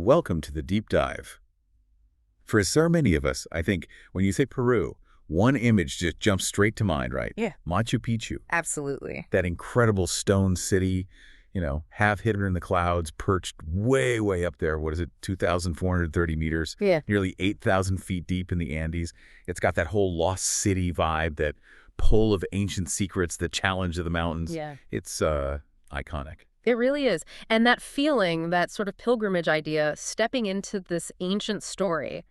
Welcome to the deep dive. For so many of us, I think when you say Peru, one image just jumps straight to mind, right? Yeah. Machu Picchu, Absolutely. that incredible stone city, half hidden in the clouds, perched way, way up there. What is it, 2,430 meters? Yeah. Nearly 8,000 feet deep in the Andes. It's got that whole lost city vibe, that pull of ancient secrets, the challenge of the mountains. Yeah. It's iconic. It really is. And that feeling, that sort of pilgrimage idea, stepping into this ancient story,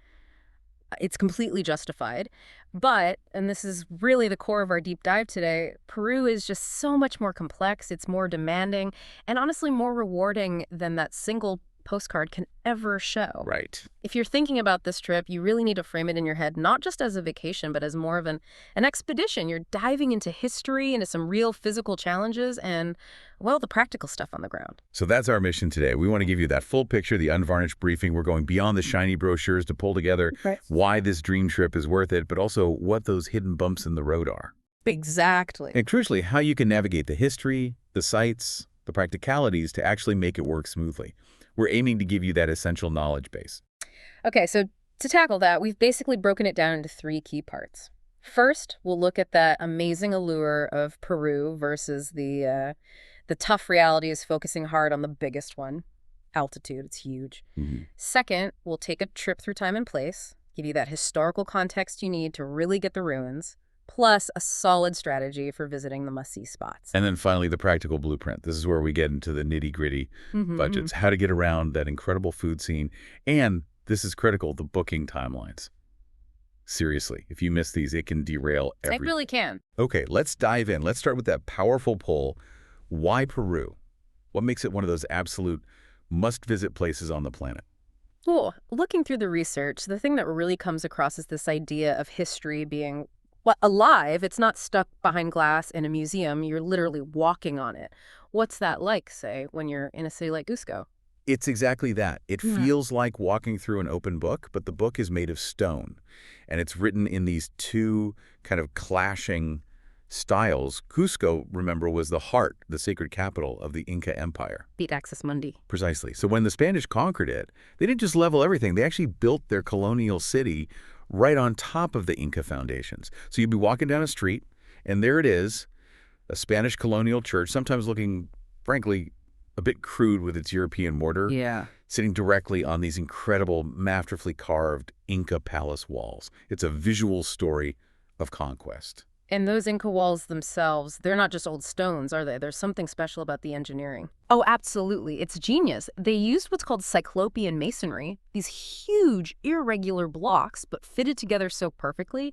it's completely justified. But, and this is really the core of our deep dive today, Peru is just so much more complex. It's more demanding and honestly more rewarding than that single postcard can ever show. Right. If you're thinking about this trip, you really need to frame it in your head, not just as a vacation, but as more of an expedition. You're diving into history, into some real physical challenges, and, well, the practical stuff on the ground. So that's our mission today. We want to give you that full picture, the unvarnished briefing. We're going beyond the shiny brochures to pull together why this dream trip is worth it, but also what those hidden bumps in the road are. Exactly. And crucially, how you can navigate the history, the sites, the practicalities to actually make it work smoothly. We're aiming to give you that essential knowledge base. Okay, so to tackle that, we've basically broken it down into three key parts. First, we'll look at that amazing allure of Peru versus the tough realities, focusing hard on the biggest one, altitude. It's huge. Second, we'll take a trip through time and place, give you that historical context you need to really get the ruins, plus a solid strategy for visiting the must-see spots. And then finally, the practical blueprint. This is where we get into the nitty-gritty budgets, how to get around that incredible food scene, and this is critical, the booking timelines. Seriously, if you miss these, it can derail everything. It really can. Okay, let's dive in. Let's start with that powerful pull. Why Peru? What makes it one of those absolute must-visit places on the planet? Well, looking through the research, the thing that really comes across is this idea of history being alive. It's not stuck behind glass in a museum. You're literally walking on it. What's that like, say, when you're in a city like Cusco? It's exactly that. It feels like walking through an open book, but the book is made of stone. And it's written in these two kind of clashing styles. Cusco, remember, was the heart, the sacred capital of the Inca Empire. Beat Axis Mundi. Precisely. So when the Spanish conquered it, they didn't just level everything. They actually built their colonial city right on top of the Inca foundations. So you'd be walking down a street, and there it is, a Spanish colonial church, sometimes looking, frankly, a bit crude with its European mortar, sitting directly on these incredible, masterfully carved Inca palace walls. It's a visual story of conquest. And those Inca walls themselves, they're not just old stones, are they? There's something special about the engineering. Oh, absolutely. It's genius. They used what's called cyclopean masonry, these huge, irregular blocks, but fitted together so perfectly.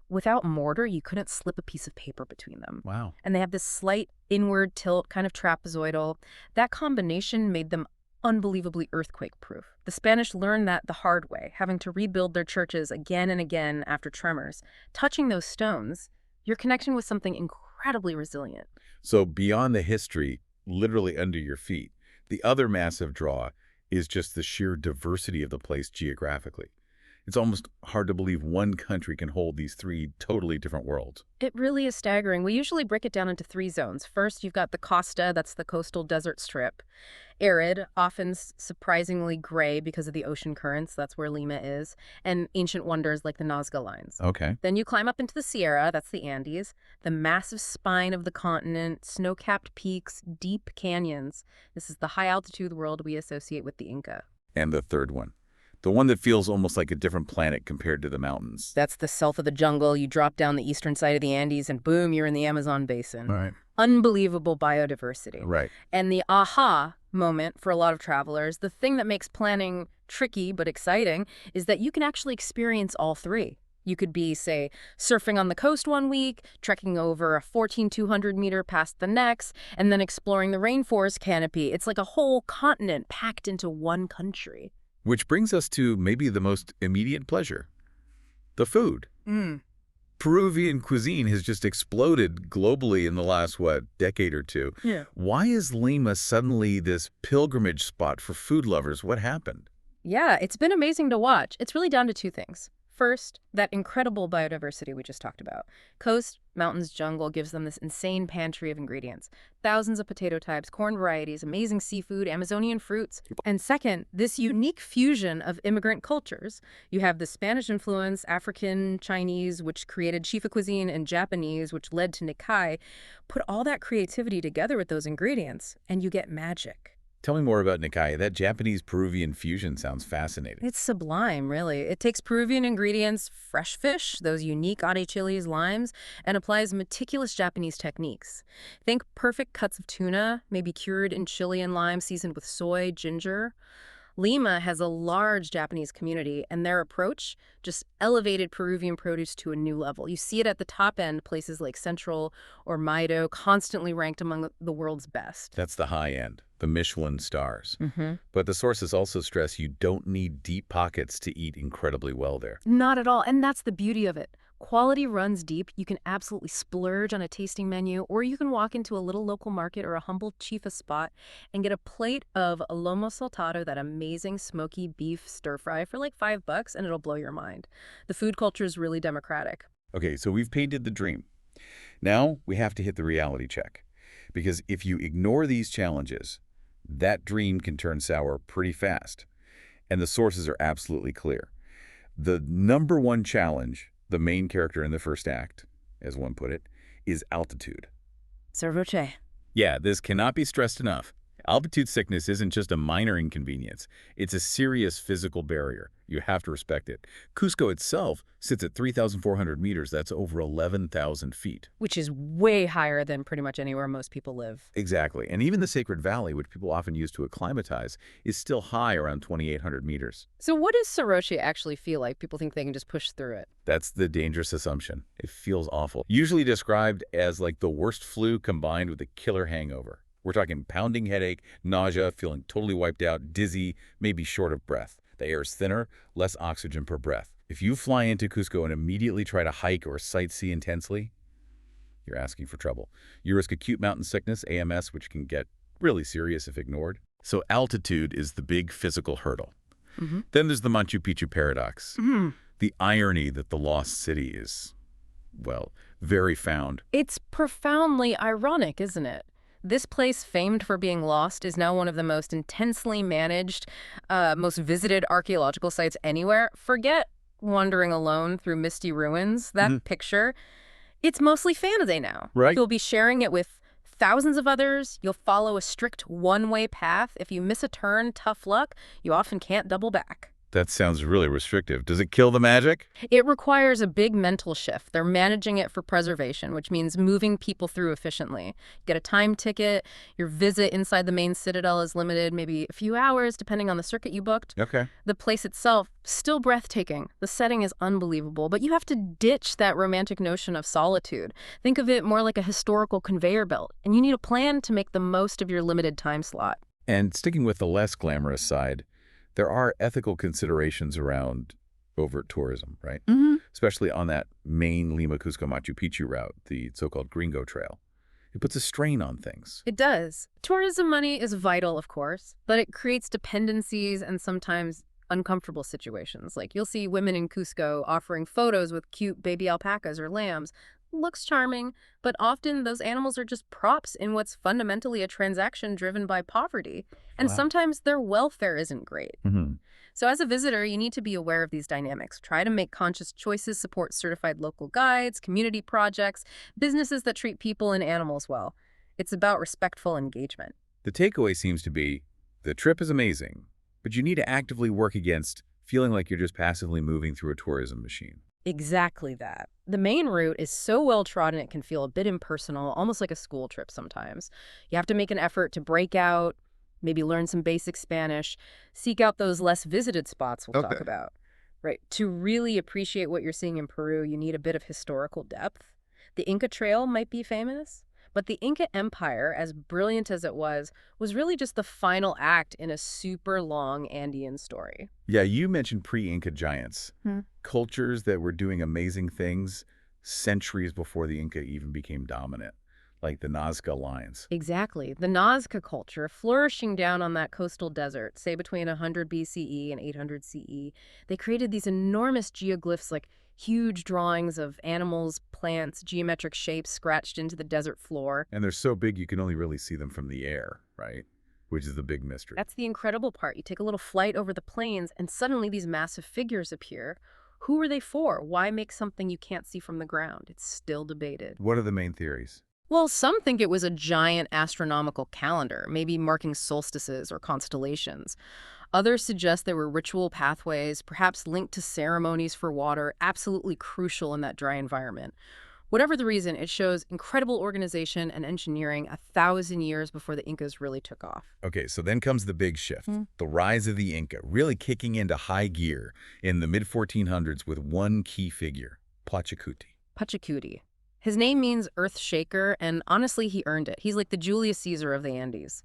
Without mortar, you couldn't slip a piece of paper between them. Wow. And they have this slight inward tilt, kind of trapezoidal. That combination made them unbelievably earthquake-proof. The Spanish learned that the hard way, having to rebuild their churches again and again after tremors. Touching those stones, you're connecting with something incredibly resilient. So beyond the history, literally under your feet, the other massive draw is just the sheer diversity of the place geographically. It's almost hard to believe one country can hold these three totally different worlds. It really is staggering. We usually break it down into three zones. First, you've got the costa, that's the coastal desert strip. Arid, often surprisingly gray because of the ocean currents, that's where Lima is, and ancient wonders like the Nazca Lines. Okay. Then you climb up into the Sierra, that's the Andes, the massive spine of the continent, snow-capped peaks, deep canyons. This is the high-altitude world we associate with the Inca. And the third one. The one that feels almost like a different planet compared to the mountains. That's the south of the jungle. You drop down the eastern side of the Andes and boom, you're in the Amazon basin. Right. Unbelievable biodiversity. Right. And the aha moment for a lot of travelers, the thing that makes planning tricky but exciting, is that you can actually experience all three. You could be, say, surfing on the coast one week, trekking over a 14,200-meter past the next, and then exploring the rainforest canopy. It's like a whole continent packed into one country. Which brings us to maybe the most immediate pleasure, the food. Peruvian cuisine has just exploded globally in the last, decade or two. Yeah. Why is Lima suddenly this pilgrimage spot for food lovers? What happened? Yeah, it's been amazing to watch. It's really down to two things. First, that incredible biodiversity we just talked about. Coast, mountains, jungle gives them this insane pantry of ingredients. Thousands of potato types, corn varieties, amazing seafood, Amazonian fruits. And second, this unique fusion of immigrant cultures. You have the Spanish influence, African, Chinese, which created Chifa cuisine, and Japanese, which led to Nikkei. Put all that creativity together with those ingredients, and you get magic. Tell me more about Nikkei. That Japanese-Peruvian fusion sounds fascinating. It's sublime, really. It takes Peruvian ingredients, fresh fish, those unique ade chilies, limes, and applies meticulous Japanese techniques. Think perfect cuts of tuna, maybe cured in chili and lime, seasoned with soy, ginger. Lima has a large Japanese community, and their approach just elevated Peruvian produce to a new level. You see it at the top end, places like Central or Maido, constantly ranked among the world's best. That's the high end, the Michelin stars. Mm-hmm. But the sources also stress you don't need deep pockets to eat incredibly well there. Not at all, and that's the beauty of it. Quality runs deep. You can absolutely splurge on a tasting menu, or you can walk into a little local market or a humble chifa spot and get a plate of lomo saltado, that amazing smoky beef stir fry, for like $5, and it'll blow your mind. The food culture is really democratic. Okay, so we've painted the dream. Now we have to hit the reality check. Because if you ignore these challenges, that dream can turn sour pretty fast. And the sources are absolutely clear. The number one challenge, the main character in the first act, as one put it, is altitude. Cervoche. Yeah, this cannot be stressed enough. Altitude sickness isn't just a minor inconvenience. It's a serious physical barrier. You have to respect it. Cusco itself sits at 3,400 meters. That's over 11,000 feet. Which is way higher than pretty much anywhere most people live. Exactly. And even the Sacred Valley, which people often use to acclimatize, is still high around 2,800 meters. So what does Cervoche actually feel like? People think they can just push through it. That's the dangerous assumption. It feels awful. Usually described as like the worst flu combined with a killer hangover. We're talking pounding headache, nausea, feeling totally wiped out, dizzy, maybe short of breath. The air is thinner, less oxygen per breath. If you fly into Cusco and immediately try to hike or sightsee intensely, you're asking for trouble. You risk acute mountain sickness, AMS, which can get really serious if ignored. So altitude is the big physical hurdle. Mm-hmm. Then there's the Machu Picchu paradox. Mm-hmm. The irony that the lost city is, well, very found. It's profoundly ironic, isn't it? This place, famed for being lost, is now one of the most intensely managed, most visited archaeological sites anywhere. Forget wandering alone through misty ruins. That picture, it's mostly fantasy now. Right. You'll be sharing it with thousands of others. You'll follow a strict one-way path. If you miss a turn, tough luck. You often can't double back. That sounds really restrictive. Does it kill the magic? It requires a big mental shift. They're managing it for preservation, which means moving people through efficiently. Get a time ticket. Your visit inside the main citadel is limited, maybe a few hours, depending on the circuit you booked. Okay. The place itself, still breathtaking. The setting is unbelievable, but you have to ditch that romantic notion of solitude. Think of it more like a historical conveyor belt, and you need a plan to make the most of your limited time slot. And sticking with the less glamorous side, there are ethical considerations around overt tourism, right? Mm-hmm. Especially on that main Lima-Cusco-Machu Picchu route, the so-called Gringo Trail. It puts a strain on things. It does. Tourism money is vital, of course, but it creates dependencies and sometimes uncomfortable situations. Like you'll see women in Cusco offering photos with cute baby alpacas or lambs. Looks charming, but often those animals are just props in what's fundamentally a transaction driven by poverty. And sometimes their welfare isn't great. Mm-hmm. So as a visitor, you need to be aware of these dynamics. Try to make conscious choices, support certified local guides, community projects, businesses that treat people and animals well. It's about respectful engagement. The takeaway seems to be, the trip is amazing, but you need to actively work against feeling like you're just passively moving through a tourism machine. Exactly that. The main route is so well-trodden it can feel a bit impersonal, almost like a school trip sometimes. You have to make an effort to break out, maybe learn some basic Spanish, seek out those less visited spots we'll talk about. Right. To really appreciate what you're seeing in Peru, you need a bit of historical depth. The Inca Trail might be famous, but the Inca Empire, as brilliant as it was really just the final act in a super long Andean story. Yeah, you mentioned pre-Inca giants. Cultures that were doing amazing things centuries before the Inca even became dominant. like the Nazca Lines. Exactly. The Nazca culture, flourishing down on that coastal desert, say between 100 BCE and 800 CE, they created these enormous geoglyphs like huge drawings of animals, plants, geometric shapes scratched into the desert floor. And they're so big you can only really see them from the air, right? Which is the big mystery. That's the incredible part. You take a little flight over the plains, and suddenly these massive figures appear. Who are they for? Why make something you can't see from the ground? It's still debated. What are the main theories? Well, some think it was a giant astronomical calendar, maybe marking solstices or constellations. Others suggest there were ritual pathways, perhaps linked to ceremonies for water, absolutely crucial in that dry environment. Whatever the reason, it shows incredible organization and engineering 1,000 years before the Incas really took off. Okay, so then comes the big shift, the rise of the Inca, really kicking into high gear in the mid-1400s with one key figure, Pachacuti. Pachacuti. His name means earth shaker, and honestly, he earned it. He's like the Julius Caesar of the Andes.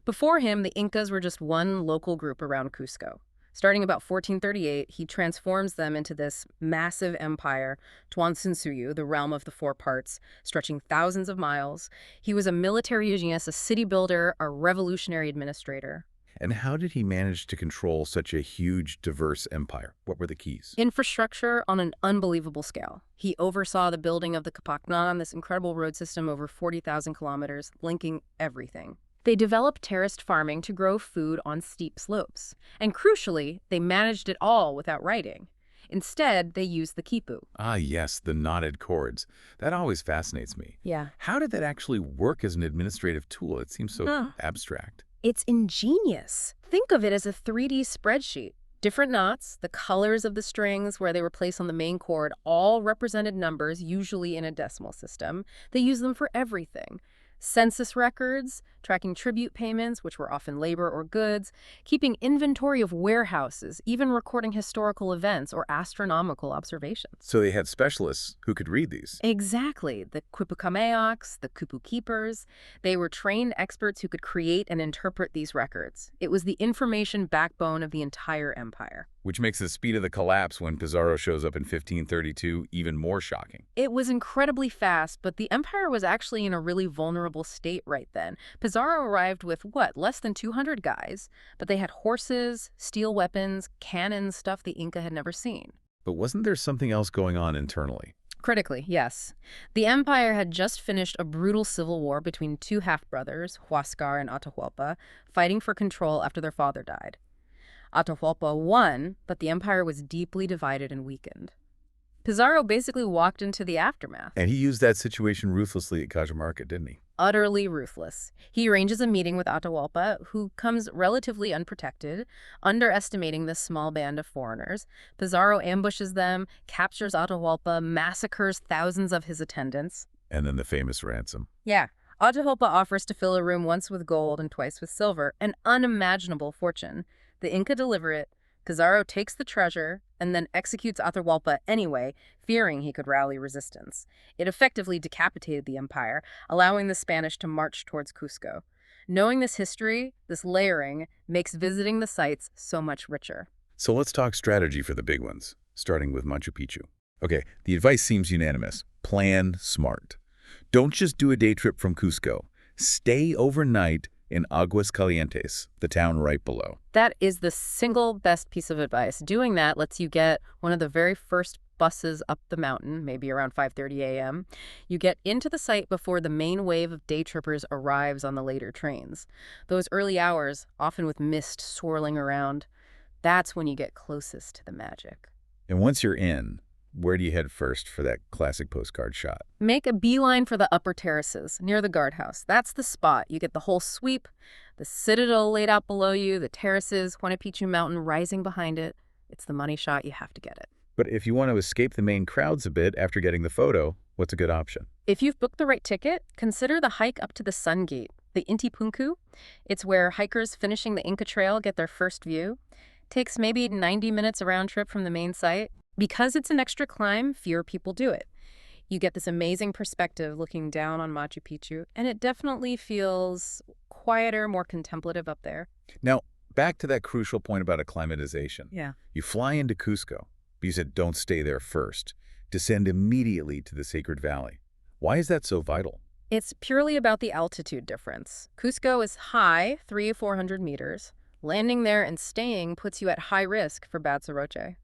Before him, the Incas were just one local group around Cusco. Starting about 1438, he transforms them into this massive empire, Tuansinsuyu, the realm of the four parts, stretching thousands of miles. He was a military genius, a city builder, a revolutionary administrator. And how did he manage to control such a huge, diverse empire? What were the keys? Infrastructure on an unbelievable scale. He oversaw the building of the Capacnan, this incredible road system over 40,000 kilometers, linking everything. They developed terraced farming to grow food on steep slopes. And crucially, they managed it all without writing. Instead, they used the quipu. Ah, yes, the knotted cords. That always fascinates me. Yeah. How did that actually work as an administrative tool? It seems so abstract. It's ingenious. Think of it as a 3D spreadsheet. Different knots, the colors of the strings where they were placed on the main cord, all represented numbers, usually in a decimal system. They use them for everything. Census records, tracking tribute payments, which were often labor or goods, keeping inventory of warehouses, even recording historical events or astronomical observations. So they had specialists who could read these. Exactly. The quipucameocs, the kupu keepers, they were trained experts who could create and interpret these records. It was the information backbone of the entire empire. Which makes the speed of the collapse when Pizarro shows up in 1532 even more shocking. It was incredibly fast, but the empire was actually in a really vulnerable state right then. Pizarro arrived with, less than 200 guys, but they had horses, steel weapons, cannons, stuff the Inca had never seen. But wasn't there something else going on internally? Critically, yes. The empire had just finished a brutal civil war between two half-brothers, Huáscar and Atahualpa, fighting for control after their father died. Atahualpa won, but the empire was deeply divided and weakened. Pizarro basically walked into the aftermath. And he used that situation ruthlessly at Cajamarca, didn't he? Utterly ruthless. He arranges a meeting with Atahualpa, who comes relatively unprotected, underestimating this small band of foreigners. Pizarro ambushes them, captures Atahualpa, massacres thousands of his attendants. And then the famous ransom. Yeah. Atahualpa offers to fill a room once with gold and twice with silver, an unimaginable fortune. The Inca deliver it, Pizarro takes the treasure, and then executes Atahualpa anyway, fearing he could rally resistance. It effectively decapitated the empire, allowing the Spanish to march towards Cusco. Knowing this history, this layering, makes visiting the sites so much richer. So let's talk strategy for the big ones, starting with Machu Picchu. Okay, the advice seems unanimous. Plan smart. Don't just do a day trip from Cusco. Stay overnight in Aguas Calientes, the town right below. That is the single best piece of advice. Doing that lets you get one of the very first buses up the mountain, maybe around 5:30 a.m. You get into the site before the main wave of day trippers arrives on the later trains. Those early hours, often with mist swirling around, that's when you get closest to the magic. And once you're in, where do you head first for that classic postcard shot? Make a beeline for the upper terraces, near the guardhouse. That's the spot. You get the whole sweep, the citadel laid out below you, the terraces, Huayna Picchu Mountain rising behind it. It's the money shot. You have to get it. But if you want to escape the main crowds a bit after getting the photo, what's a good option? If you've booked the right ticket, consider the hike up to the Sun Gate, the Inti Punku. It's where hikers finishing the Inca Trail get their first view. Takes maybe 90 minutes a round trip from the main site. Because it's an extra climb, fewer people do it. You get this amazing perspective looking down on Machu Picchu, and it definitely feels quieter, more contemplative up there. Now, back to that crucial point about acclimatization. Yeah. You fly into Cusco, but you said don't stay there first. Descend immediately to the Sacred Valley. Why is that so vital? It's purely about the altitude difference. Cusco is high, 400 meters. Landing there and staying puts you at high risk for bad soroche.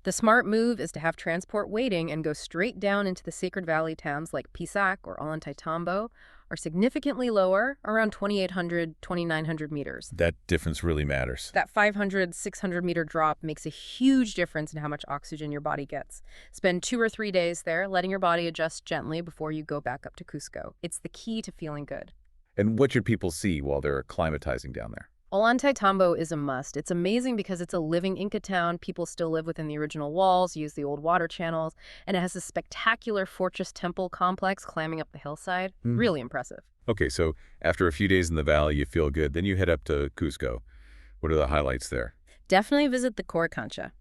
The smart move is to have transport waiting and go straight down into the Sacred Valley towns like Pisac or Ollantaytambo are significantly lower, around 2,800, 2,900 meters. That difference really matters. That 500, 600-meter drop makes a huge difference in how much oxygen your body gets. Spend 2 or 3 days there, letting your body adjust gently before you go back up to Cusco. It's the key to feeling good. And what should people see while they're acclimatizing down there? Ollantaytambo is a must. It's amazing because it's a living Inca town. People still live within the original walls, use the old water channels, and it has a spectacular fortress temple complex climbing up the hillside. Really impressive. Okay, so after a few days in the valley, you feel good. Then you head up to Cusco. What are the highlights there? Definitely visit the Coricancha.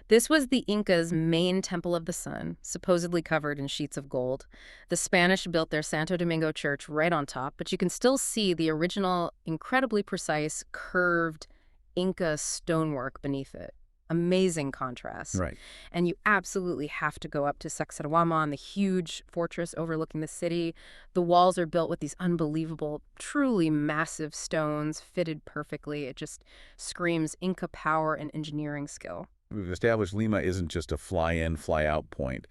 This was the Incas' main temple of the sun, supposedly covered in sheets of gold. The Spanish built their Santo Domingo church right on top, but you can still see the original, incredibly precise, curved Inca stonework beneath it. Amazing contrast. Right. And you absolutely have to go up to Sacsayhuaman, the huge fortress overlooking the city. The walls are built with these unbelievable, truly massive stones fitted perfectly. It just screams Inca power and engineering skill. We've established Lima isn't just a fly-in, fly-out point.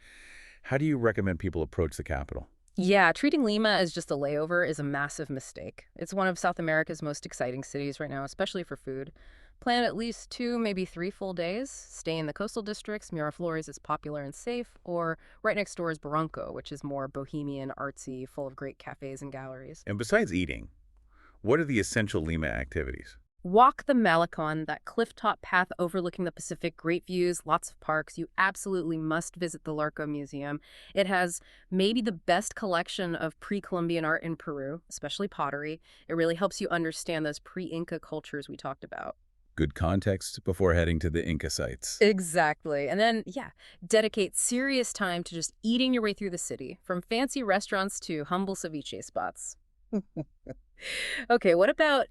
How do you recommend people approach the capital? Yeah, treating Lima as just a layover is a massive mistake. It's one of South America's most exciting cities right now, especially for food. Plan at least 2, maybe 3 full days. Stay in the coastal districts. Miraflores is popular and safe. Or right next door is Barranco, which is more bohemian, artsy, full of great cafes and galleries. And besides eating, what are the essential Lima activities? Walk the Malecon, that cliff-top path overlooking the Pacific. Great views, lots of parks. You absolutely must visit the Larco Museum. It has maybe the best collection of pre-Columbian art in Peru, especially pottery. It really helps you understand those pre-Inca cultures we talked about. Good context before heading to the Inca sites. Exactly. And then, dedicate serious time to just eating your way through the city, from fancy restaurants to humble ceviche spots. Okay, what about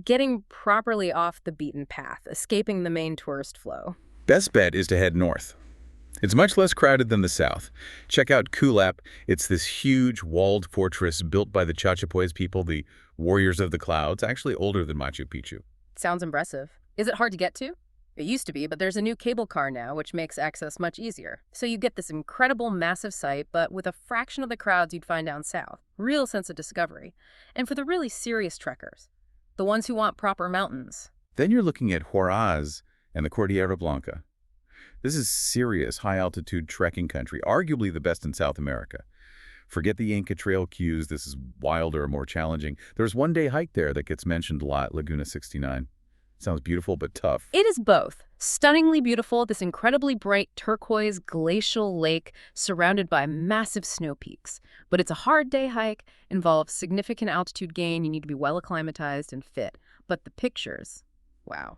getting properly off the beaten path, escaping the main tourist flow? Best bet is to head north. It's much less crowded than the south. Check out Kulap. It's this huge walled fortress built by the Chachapoyas people, the warriors of the clouds, actually older than Machu Picchu. Sounds impressive. Is it hard to get to? It used to be, but there's a new cable car now, which makes access much easier. So you get this incredible, massive site, but with a fraction of the crowds you'd find down south. Real sense of discovery. And for the really serious trekkers, the ones who want proper mountains. Then you're looking at Huaraz and the Cordillera Blanca. This is serious, high-altitude trekking country, arguably the best in South America. Forget the Inca Trail queues. This is wilder, more challenging. There's one-day hike there that gets mentioned a lot, Laguna 69. Sounds beautiful, but tough. It is both. Stunningly beautiful, this incredibly bright turquoise glacial lake surrounded by massive snow peaks. But it's a hard day hike, involves significant altitude gain, you need to be well acclimatized and fit. But the pictures, wow.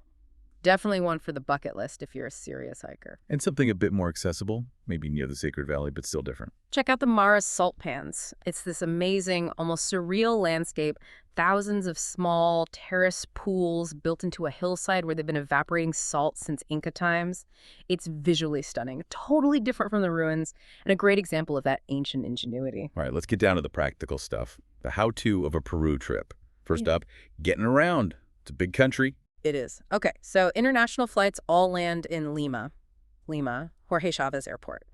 Definitely one for the bucket list if you're a serious hiker. And something a bit more accessible, maybe near the Sacred Valley, but still different. Check out the Maras salt pans. It's this amazing, almost surreal landscape. Thousands of small terrace pools built into a hillside where they've been evaporating salt since Inca times. It's visually stunning, totally different from the ruins, and a great example of that ancient ingenuity. All right, let's get down to the practical stuff. The how-to of a Peru trip. First up, getting around. It's a big country. It is. Okay, so international flights all land in Lima, Jorge Chavez Airport.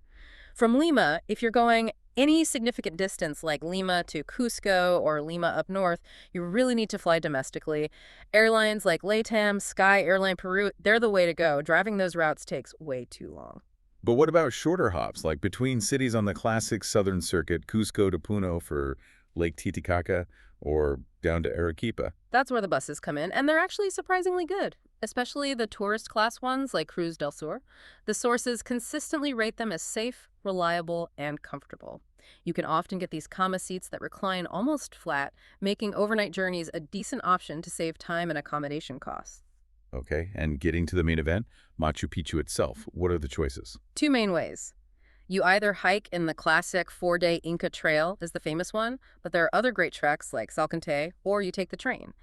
From Lima, if you're going any significant distance like Lima to Cusco or Lima up north, you really need to fly domestically. Airlines like LATAM, Sky, Airline Peru, they're the way to go. Driving those routes takes way too long. But what about shorter hops, like between cities on the classic southern circuit, Cusco to Puno for Lake Titicaca, or down to Arequipa? That's where the buses come in, and they're actually surprisingly good, especially the tourist class ones like Cruz del Sur. The sources consistently rate them as safe, reliable, and comfortable. You can often get these cama seats that recline almost flat, making overnight journeys a decent option to save time and accommodation costs. Okay, and getting to the main event, Machu Picchu itself, what are the choices? 2 main ways. You either hike in the classic 4-day Inca Trail, is the famous one, but there are other great treks like Salcantay, or you take the train.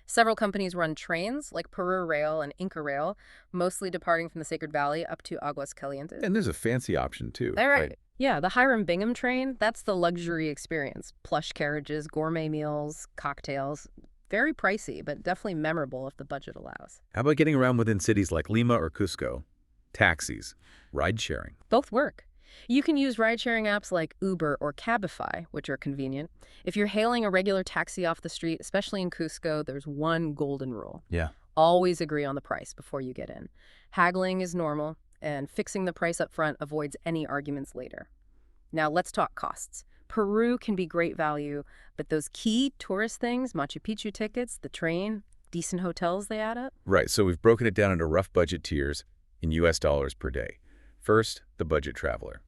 Several companies run trains, like Peru Rail and Inca Rail, mostly departing from the Sacred Valley up to Aguas Calientes. And there's a fancy option too, All right? right. Yeah, the Hiram Bingham train, that's the luxury experience. Plush carriages, gourmet meals, cocktails. Very pricey, but definitely memorable if the budget allows. How about getting around within cities like Lima or Cusco? Taxis, ride sharing. Both work. You can use ride-sharing apps like Uber or Cabify, which are convenient. If you're hailing a regular taxi off the street, especially in Cusco, there's one golden rule. Yeah. Always agree on the price before you get in. Haggling is normal, and fixing the price up front avoids any arguments later. Now let's talk costs. Peru can be great value, but those key tourist things, Machu Picchu tickets, the train, decent hotels, they add up. Right, so we've broken it down into rough budget tiers in US dollars per day. First, the budget traveler.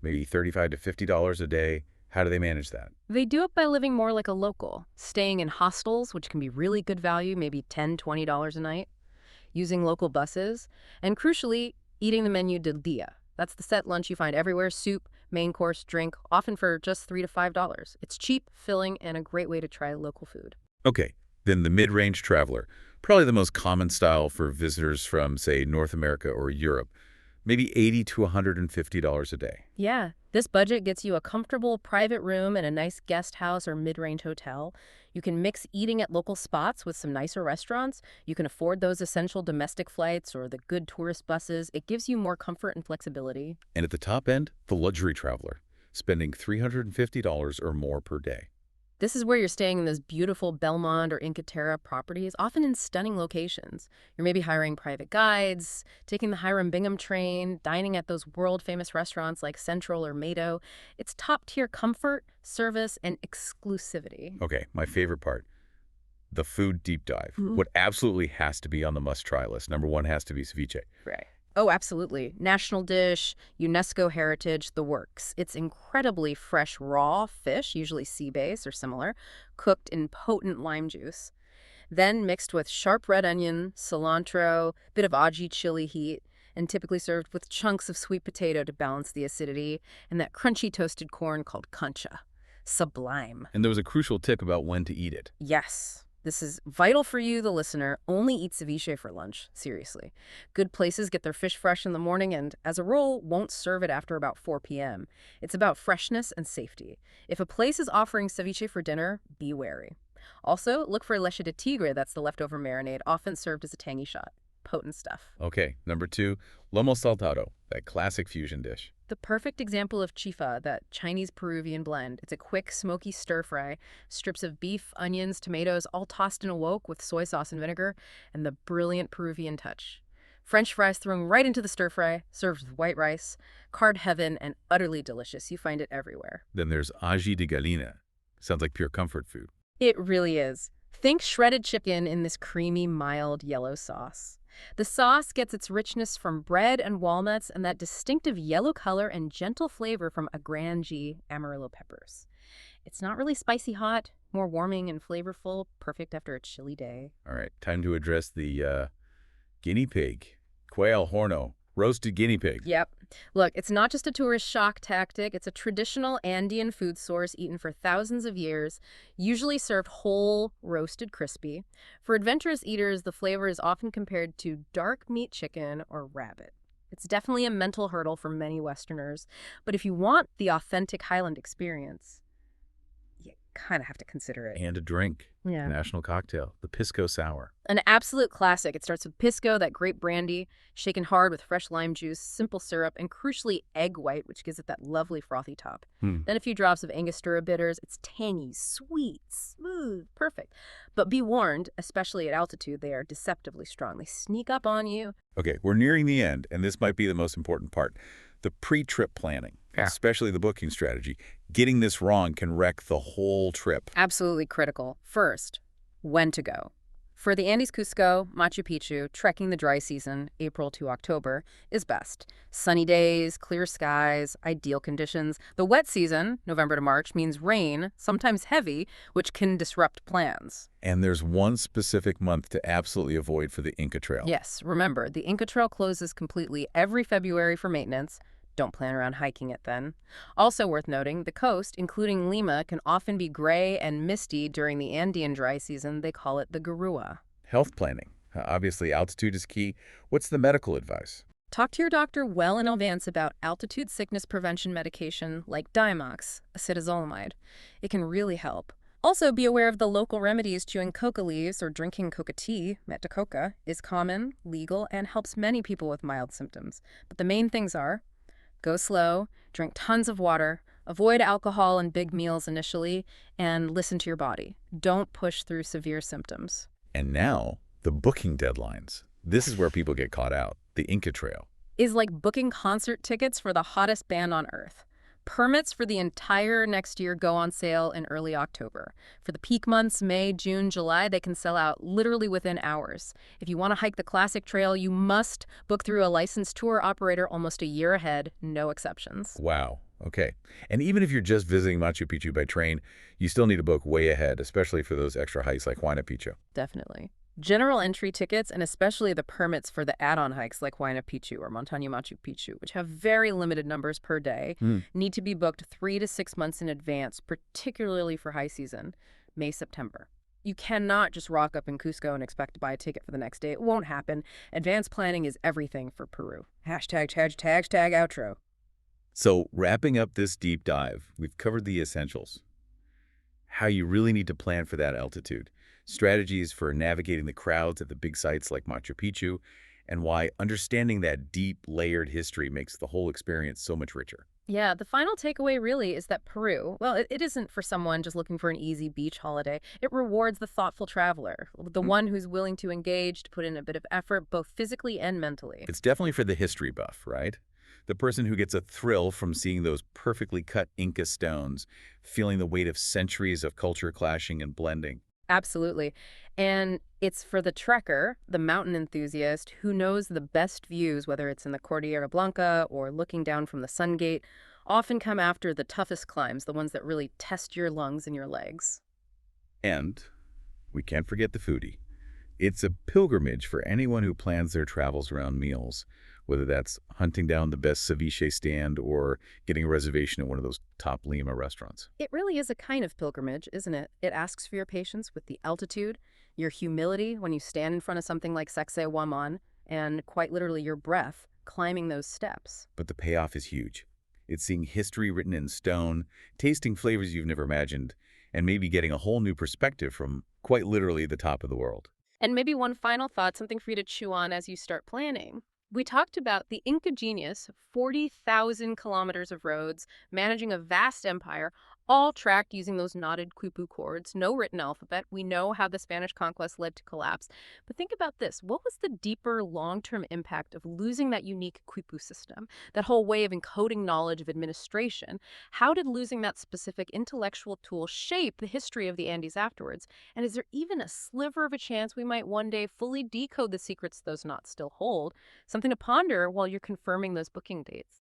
Maybe $35 to $50 a day. How do they manage that? They do it by living more like a local, staying in hostels, which can be really good value, maybe $10, $20 a night, using local buses, and crucially, eating the menu del dia. That's the set lunch you find everywhere, soup, main course, drink, often for just $3 to $5. It's cheap, filling, and a great way to try local food. Okay, then the mid-range traveler. Probably the most common style for visitors from, say, North America or Europe. Maybe $80 to $150 a day. Yeah, this budget gets you a comfortable private room in a nice guest house or mid-range hotel. You can mix eating at local spots with some nicer restaurants. You can afford those essential domestic flights or the good tourist buses. It gives you more comfort and flexibility. And at the top end, the luxury traveler, spending $350 or more per day. This is where you're staying in those beautiful Belmont or Inca Terra properties, often in stunning locations. You're maybe hiring private guides, taking the Hiram Bingham train, dining at those world-famous restaurants like Central or Mado. It's top-tier comfort, service, and exclusivity. Okay, my favorite part, the food deep dive. What absolutely has to be on the must-try list. Number one has to be ceviche. Right. Oh, absolutely. National dish, UNESCO heritage, the works. It's incredibly fresh raw fish, usually sea-based or similar, cooked in potent lime juice, then mixed with sharp red onion, cilantro, bit of aji chili heat, and typically served with chunks of sweet potato to balance the acidity, and that crunchy toasted corn called concha. Sublime. And there was a crucial tip about when to eat it. Yes. This is vital for you, the listener. Only eat ceviche for lunch, seriously. Good places get their fish fresh in the morning and, as a rule, won't serve it after about 4 p.m. It's about freshness and safety. If a place is offering ceviche for dinner, be wary. Also, look for leche de tigre, that's the leftover marinade, often served as a tangy shot. Potent stuff. Okay, number two, lomo saltado, that classic fusion dish. The perfect example of chifa, that Chinese-Peruvian blend. It's a quick, smoky stir-fry, strips of beef, onions, tomatoes, all tossed in a wok with soy sauce and vinegar, and the brilliant Peruvian touch. French fries thrown right into the stir-fry, served with white rice, card heaven, and utterly delicious. You find it everywhere. Then there's aji de gallina. Sounds like pure comfort food. It really is. Think shredded chicken in this creamy, mild yellow sauce. The sauce gets its richness from bread and walnuts and that distinctive yellow color and gentle flavor from a Gran G Amarillo peppers. It's not really spicy hot, more warming and flavorful, perfect after a chilly day. All right, time to address the guinea pig, quail horno, roasted guinea pig. Yep. Look, it's not just a tourist shock tactic. It's a traditional Andean food source eaten for thousands of years, usually served whole, roasted crispy. For adventurous eaters, the flavor is often compared to dark meat chicken or rabbit. It's definitely a mental hurdle for many Westerners, but if you want the authentic Highland experience, you kind of have to consider it. And a drink, Yeah. national cocktail, the pisco sour. An absolute classic. It starts with pisco, that grape brandy, shaken hard with fresh lime juice, simple syrup, and crucially egg white, which gives it that lovely frothy top. Then a few drops of Angostura bitters. It's tangy, sweet, smooth, perfect. But be warned, especially at altitude, they are deceptively strong. They sneak up on you. Okay, we're nearing the end, and this might be the most important part. The pre-trip planning, especially the booking strategy. Getting this wrong can wreck the whole trip. Absolutely critical. First, when to go. For the Andes Cusco, Machu Picchu, trekking the dry season, April to October, is best. Sunny days, clear skies, ideal conditions. The wet season, November to March, means rain, sometimes heavy, which can disrupt plans. And there's one specific month to absolutely avoid for the Inca Trail. Yes, remember, the Inca Trail closes completely every February for maintenance, Don't plan around hiking it then. Also worth noting, the coast, including Lima, can often be gray and misty during the Andean dry season. They call it the garua. Health planning. Obviously, altitude is key. What's the medical advice? Talk to your doctor well in advance about altitude sickness prevention medication like Diamox, acetazolamide. It can really help. Also, be aware of the local remedies. Chewing coca leaves or drinking coca tea, mete coca, is common, legal, and helps many people with mild symptoms. But the main things are go slow, drink tons of water, avoid alcohol and big meals initially, and listen to your body. Don't push through severe symptoms. And now, the booking deadlines. This is where people get caught out. The Inca Trail. Is like booking concert tickets for the hottest band on earth. Permits for the entire next year go on sale in early October. For the peak months, May, June, July, they can sell out literally within hours. If you want to hike the classic trail, you must book through a licensed tour operator almost a year ahead, no exceptions. Wow. Okay. And even if you're just visiting Machu Picchu by train, you still need to book way ahead, especially for those extra hikes like Huayna Picchu. Definitely. General entry tickets, and especially the permits for the add-on hikes like Huayna Picchu or Montaña Machu Picchu, which have very limited numbers per day, need to be booked 3 to 6 months in advance, particularly for high season, May, September. You cannot just rock up in Cusco and expect to buy a ticket for the next day. It won't happen. Advanced planning is everything for Peru. Hashtag outro. So wrapping up this deep dive, we've covered the essentials. How you really need to plan for that altitude, strategies for navigating the crowds at the big sites like Machu Picchu, and why understanding that deep, layered history makes the whole experience so much richer. Yeah, the final takeaway really is that Peru, well, it isn't for someone just looking for an easy beach holiday. It rewards the thoughtful traveler, the one who's willing to engage, to put in a bit of effort, both physically and mentally. It's definitely for the history buff, right? The person who gets a thrill from seeing those perfectly cut Inca stones, feeling the weight of centuries of culture clashing and blending. Absolutely. And it's for the trekker, the mountain enthusiast, who knows the best views, whether it's in the Cordillera Blanca or looking down from the Sun Gate, often come after the toughest climbs, the ones that really test your lungs and your legs. And we can't forget the foodie. It's a pilgrimage for anyone who plans their travels around meals, whether that's hunting down the best ceviche stand or getting a reservation at one of those top Lima restaurants. It really is a kind of pilgrimage, isn't it? It asks for your patience with the altitude, your humility when you stand in front of something like Sacsayhuaman, and quite literally your breath climbing those steps. But the payoff is huge. It's seeing history written in stone, tasting flavors you've never imagined, and maybe getting a whole new perspective from quite literally the top of the world. And maybe one final thought, something for you to chew on as you start planning. We talked about the Inca genius, 40,000 kilometers of roads, managing a vast empire, all tracked using those knotted quipu cords, no written alphabet. We know how the Spanish conquest led to collapse. But think about this. What was the deeper long-term impact of losing that unique quipu system, that whole way of encoding knowledge of administration? How did losing that specific intellectual tool shape the history of the Andes afterwards? And is there even a sliver of a chance we might one day fully decode the secrets those knots still hold? Something to ponder while you're confirming those booking dates.